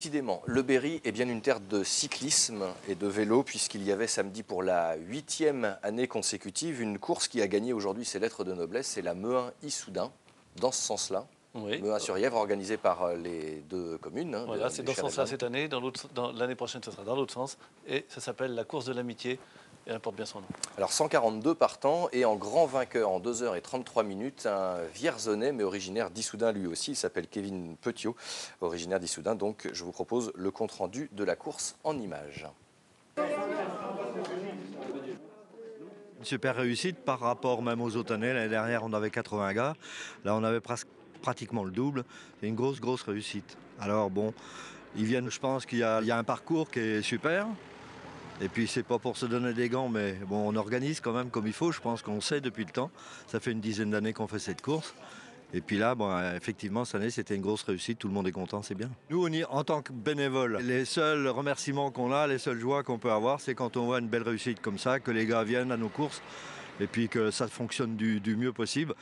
Décidément, le Berry est bien une terre de cyclisme et de vélo puisqu'il y avait samedi pour la 8e année consécutive une course qui a gagné aujourd'hui ses lettres de noblesse, c'est la Mehun-Issoudun, dans ce sens-là. Oui. Mehun-sur-Yèvre, organisée par les deux communes. Voilà, c'est dans ce sens-là cette année. L'année prochaine, ce sera dans l'autre sens. Et ça s'appelle la course de l'amitié. Et elle porte bien son nom. Alors 142 partants et en grand vainqueur en 2h33, un Vierzonais mais originaire d'Issoudun lui aussi. Il s'appelle Kevin Petiot, originaire d'Issoudun. Donc je vous propose le compte-rendu de la course en images. Une super réussite par rapport même aux autres années. L'année dernière, on avait 80 gars. Là, on avait pratiquement le double. C'est une grosse réussite. Alors bon, ils viennent, je pense qu'il y a un parcours qui est super. Et puis c'est pas pour se donner des gants, mais bon, on organise quand même comme il faut. Je pense qu'on sait depuis le temps. Ça fait une dizaine d'années qu'on fait cette course. Et puis là, bon, effectivement, cette année, c'était une grosse réussite. Tout le monde est content, c'est bien. Nous, en tant que bénévoles, les seuls remerciements qu'on a, les seules joies qu'on peut avoir, c'est quand on voit une belle réussite comme ça, que les gars viennent à nos courses et puis que ça fonctionne du mieux possible.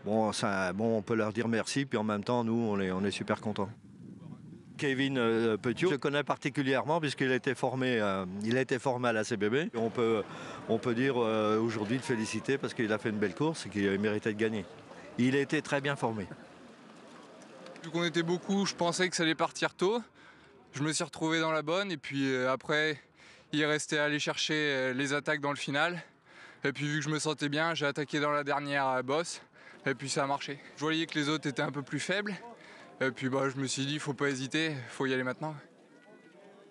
Bon, on peut leur dire merci, puis en même temps, nous, on est super contents. Kevin Petiot, je le connais particulièrement puisqu'il a été formé à la CBB. On peut dire aujourd'hui de féliciter parce qu'il a fait une belle course et qu'il méritait de gagner. Il a été très bien formé. Vu qu'on était beaucoup, je pensais que ça allait partir tôt. Je me suis retrouvé dans la bonne et puis après, il restait à aller chercher les attaques dans le final. Et puis vu que je me sentais bien, j'ai attaqué dans la dernière bosse et puis ça a marché. Je voyais que les autres étaient un peu plus faibles. Et puis je me suis dit, faut pas hésiter, faut y aller maintenant.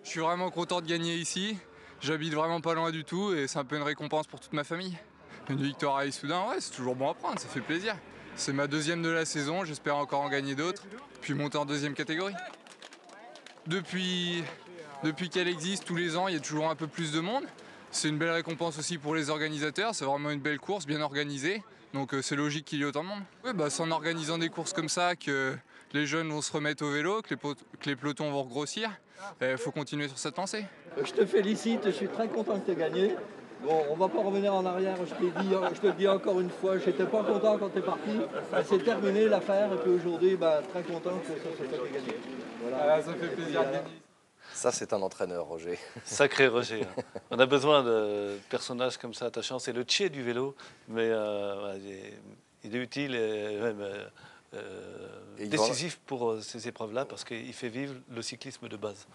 Je suis vraiment content de gagner ici. J'habite vraiment pas loin du tout et c'est un peu une récompense pour toute ma famille. Une victoire à Issoudun, ouais, c'est toujours bon à prendre, ça fait plaisir. C'est ma deuxième de la saison, j'espère encore en gagner d'autres, puis monter en deuxième catégorie. Depuis qu'elle existe, tous les ans, il y a toujours un peu plus de monde. C'est une belle récompense aussi pour les organisateurs, c'est vraiment une belle course, bien organisée. Donc c'est logique qu'il y ait autant de monde. Ouais, c'est en organisant des courses comme ça que les jeunes vont se remettre au vélo, que les pelotons vont regrossir. Il faut continuer sur cette lancée. Je te félicite, je suis très content que tu aies gagné. Bon, on va pas revenir en arrière, je te le dis encore une fois, j'étais pas content quand tu es parti. C'est terminé l'affaire et puis aujourd'hui, très content que ça soit toi qui as gagné. Voilà. Ça fait plaisir de gagner. Ça, c'est un entraîneur, Roger. Sacré Roger. On a besoin de personnages comme ça attachants. C'est le tché du vélo, mais il est utile et même décisif pour ces épreuves-là parce qu'il fait vivre le cyclisme de base.